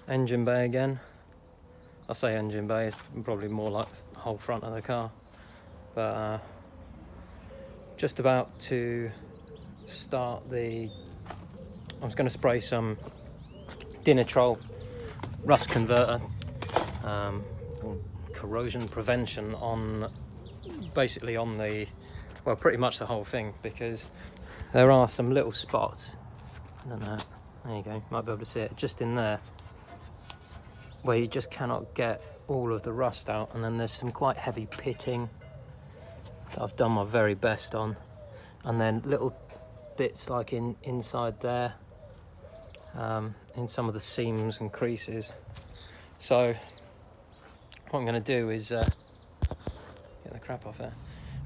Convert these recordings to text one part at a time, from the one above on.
engine bay again. I say engine bay, it's probably more like the whole front of the car. But just about to start I was going to spray some Dinitrol rust converter, or corrosion prevention basically on well, pretty much the whole thing, because there are some little spots, I don't know, there you go, you might be able to see it, just in there, where you just cannot get all of the rust out, and then there's some quite heavy pitting that I've done my very best on, and then little bits like inside there, in some of the seams and creases. So what I'm going to do is get the crap off there.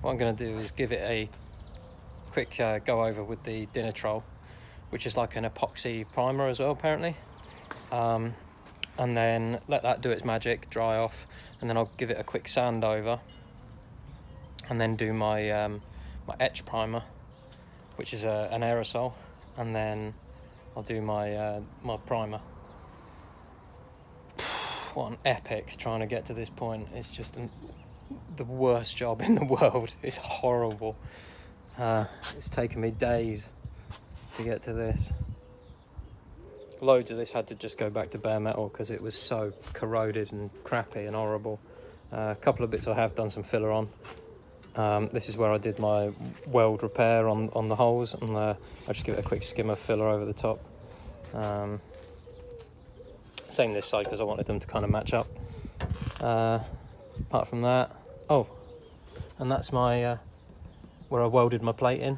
What I'm going to do is give it a quick go over with the Dinitrol, which is like an epoxy primer as well apparently, and then let that do its magic, dry off, and then I'll give it a quick sand over, and then do my my Etch primer, which is an aerosol, and then I'll do my my primer. What an epic trying to get to this point. It's just the worst job in the world. It's horrible. It's taken me days to get to this. Loads of this had to just go back to bare metal because it was so corroded and crappy and horrible. A couple of bits I have done some filler on. This is where I did my weld repair on the holes, and I just give it a quick skim of filler over the top. Same this side because I wanted them to kind of match up. Apart from that, oh, and that's my where I welded my plate in,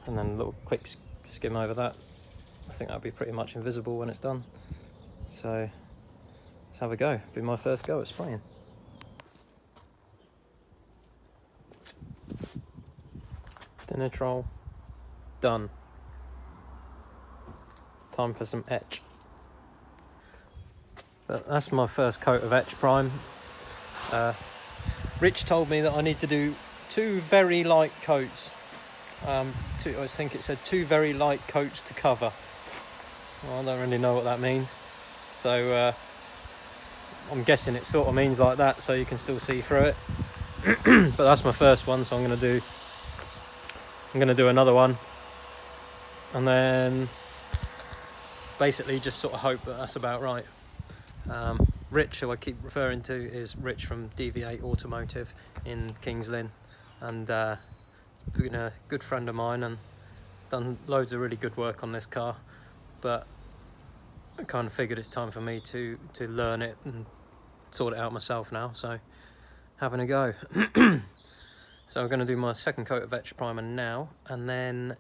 and then a little quick skim over that. I think that'll be pretty much invisible when it's done. So let's have a go. Be my first go at spraying. Dinitrol done. Time for some Etch. But that's my first coat of Etch Prime. Rich told me that I need to do 2 very light coats. I think it said 2 very light coats to cover. Well, I don't really know what that means. So I'm guessing it sort of means like that, so you can still see through it. But that's my first one, so I'm going to do another one, and then basically just sort of hope that that's about right. Rich, who I keep referring to, is Rich from DV8 Automotive in Kings Lynn, and been a good friend of mine and done loads of really good work on this car, but I kind of figured it's time for me to learn it and sort it out myself now, so having a go. So I'm going to do my second coat of Etch primer now, and then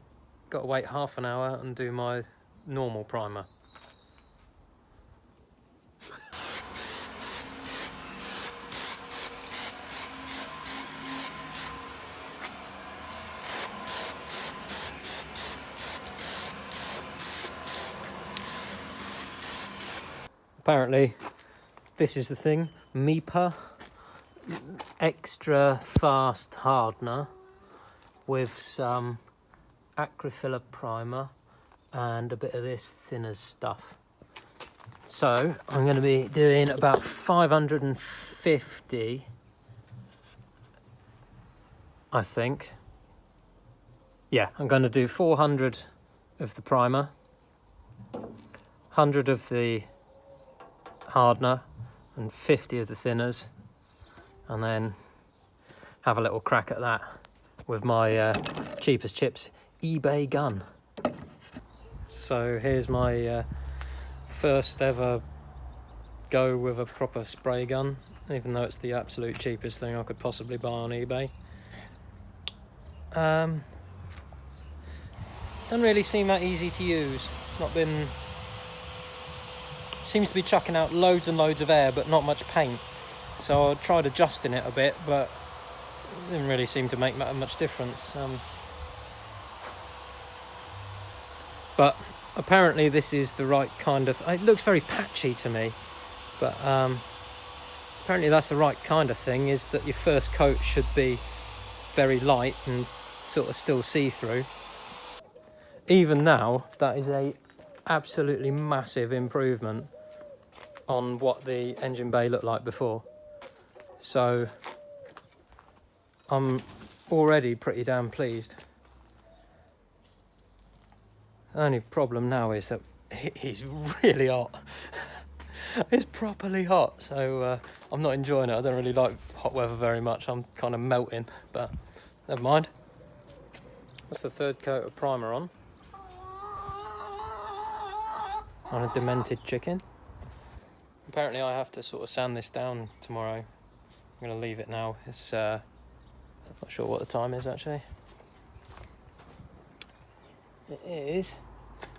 got to wait half an hour and do my normal primer. Apparently this is the thing, MIPA extra fast hardener with some acryfiller primer and a bit of this thinners stuff. So I'm going to be doing about 550, I think. Yeah, I'm going to do 400 of the primer, 100 of the hardener and 50 of the thinners, and then have a little crack at that with my cheapest chips eBay gun. So here's my first ever go with a proper spray gun, even though it's the absolute cheapest thing I could possibly buy on eBay. Doesn't really seem that easy to use. Seems to be chucking out loads and loads of air but not much paint. So I tried adjusting it a bit, but it didn't really seem to make much difference. But apparently this is the right kind of... It looks very patchy to me, but apparently that's the right kind of thing, is that your first coat should be very light and sort of still see-through. Even now, that is a absolutely massive improvement on what the engine bay looked like before. So I'm already pretty damn pleased. The only problem now is that he's really hot. It's properly hot, so I'm not enjoying it. I don't really like hot weather very much. I'm kind of melting, but never mind. That's the third coat of primer on a demented chicken. Apparently I have to sort of sand this down tomorrow. I'm going to leave it now. It's not sure what the time is actually. It is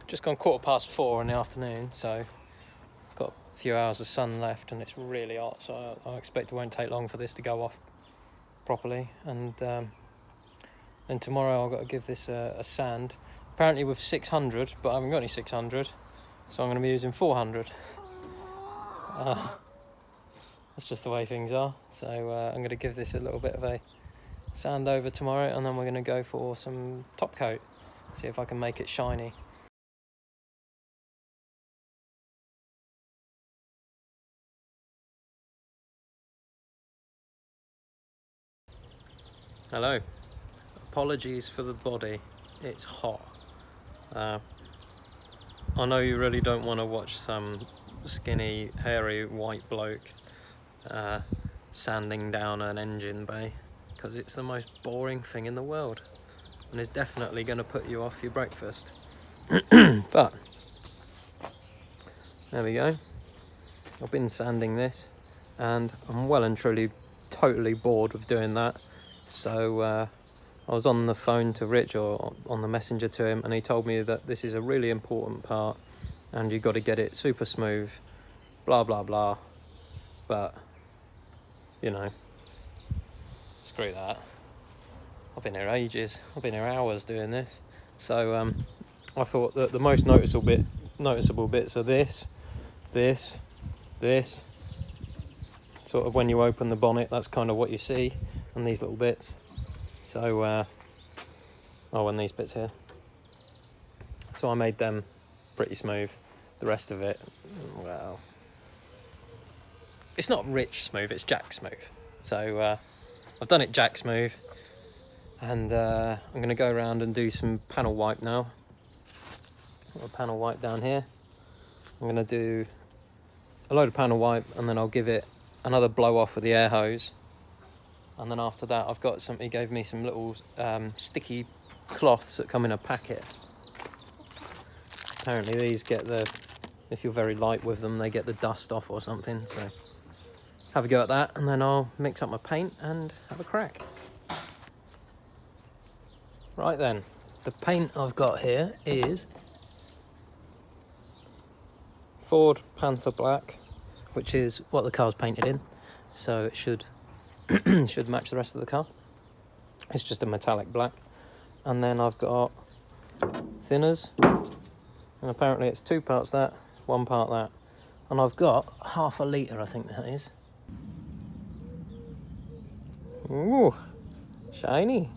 just gone 4:15 in the afternoon, so got a few hours of sun left and it's really hot, so I expect it won't take long for this to go off properly. And then tomorrow I've got to give this a sand, apparently with 600, but I haven't got any 600, so I'm going to be using 400. That's just the way things are. So I'm going to give this a little bit of a sand over tomorrow, and then we're going to go for some top coat, see if I can make it shiny. Hello. Apologies for the body. It's hot. I know you really don't want to watch some skinny, hairy, white bloke sanding down an engine bay, because it's the most boring thing in the world and is definitely going to put you off your breakfast. But there we go. I've been sanding this and I'm well and truly totally bored with doing that. So I was on the phone to Rich, or on the messenger to him, and he told me that this is a really important part and you've got to get it super smooth, blah blah blah. But you know, screw that. I've been here ages. I've been here hours doing this. So I thought that the most noticeable bits are this, sort of when you open the bonnet, that's kind of what you see, and these little bits. So and these bits here. So I made them pretty smooth. The rest of it, well, it's not rich smooth, it's jack smooth. So I've done it jack smooth, and I'm going to go around and do some panel wipe now. Got a panel wipe down here. I'm going to do a load of panel wipe, and then I'll give it another blow off with the air hose. And then after that, I've got he gave me some little sticky cloths that come in a packet. Apparently these get if you're very light with them, they get the dust off or something. So have a go at that, and then I'll mix up my paint and have a crack. Right then, the paint I've got here is Ford Panther Black, which is what the car's painted in, so it should should match the rest of the car. It's just a metallic black. And then I've got thinners, and apparently it's 2 parts that, 1 part that, and I've got half a litre, I think that is. Ooh, shiny.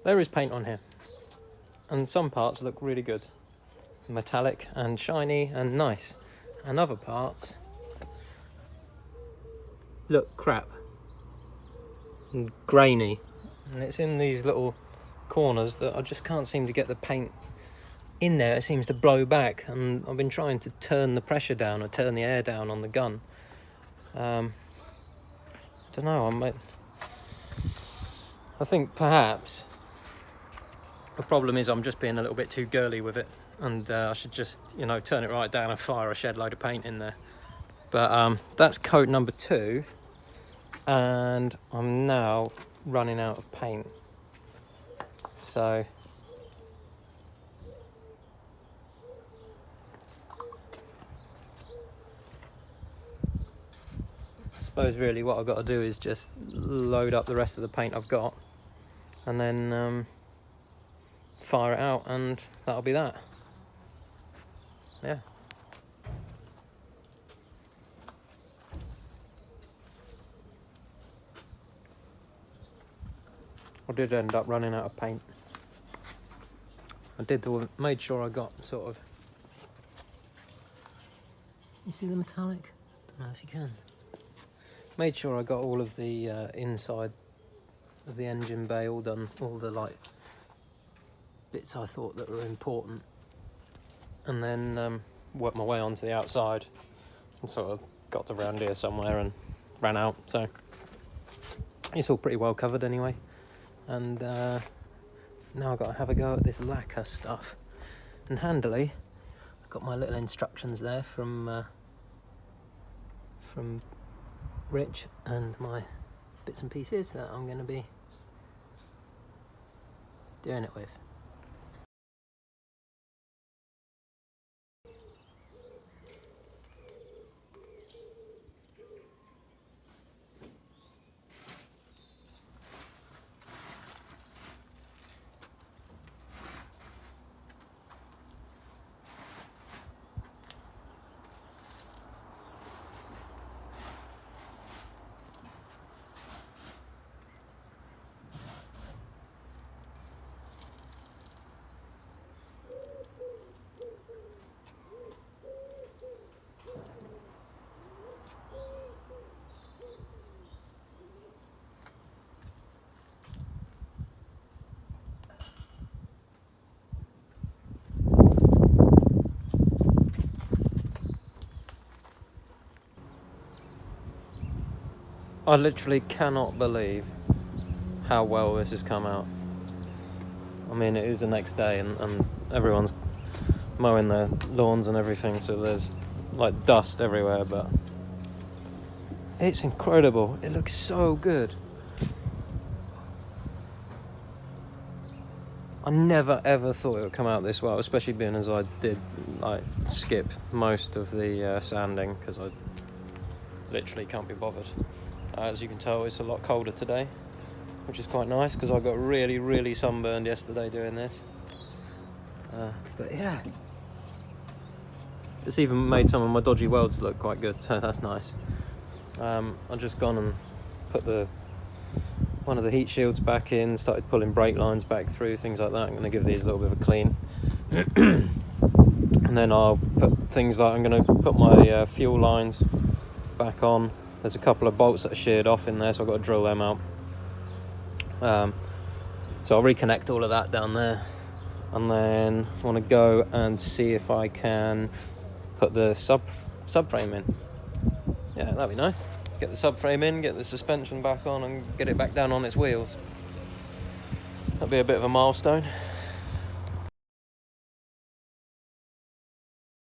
There is paint on here, and some parts look really good, metallic and shiny and nice, and other parts look crap and grainy, and it's in these little corners that I just can't seem to get the paint in there. It seems to blow back, and I've been trying to turn the pressure down or turn the air down on the gun. I don't know, I think perhaps the problem is I'm just being a little bit too girly with it, and I should just, turn it right down and fire a shed load of paint in there. But that's coat number 2, and I'm now running out of paint. So I suppose really what I've got to do is just load up the rest of the paint I've got, and then fire it out, and that'll be that. Yeah. I did end up running out of paint. Made sure I got sort of, you see the metallic? Don't know if you can. Made sure I got all of the inside of the engine bay all done, all the like bits I thought that were important, and then worked my way onto the outside and sort of got around here somewhere and ran out. So it's all pretty well covered anyway, and now I've got to have a go at this lacquer stuff. And handily, I've got my little instructions there from Rich, and my bits and pieces that I'm going to be doing it with. I literally cannot believe how well this has come out. I mean, it is the next day, and everyone's mowing their lawns and everything, so there's like dust everywhere, but it's incredible. It looks so good. I never ever thought it would come out this well, especially being as I did like skip most of the sanding because I literally can't be bothered. As you can tell, it's a lot colder today, which is quite nice because I got really sunburned yesterday doing this. But yeah, it's even made some of my dodgy welds look quite good, so that's nice. I've just gone and put one of the heat shields back in, started pulling brake lines back through, things like that. I'm going to give these a little bit of a clean. And then I'll put things like, I'm going to put my fuel lines back on. There's a couple of bolts that are sheared off in there, so I've got to drill them out. So I'll reconnect all of that down there, and then I want to go and see if I can put the subframe in. Yeah, that'd be nice. Get the subframe in, get the suspension back on, and get it back down on its wheels. That'd be a bit of a milestone.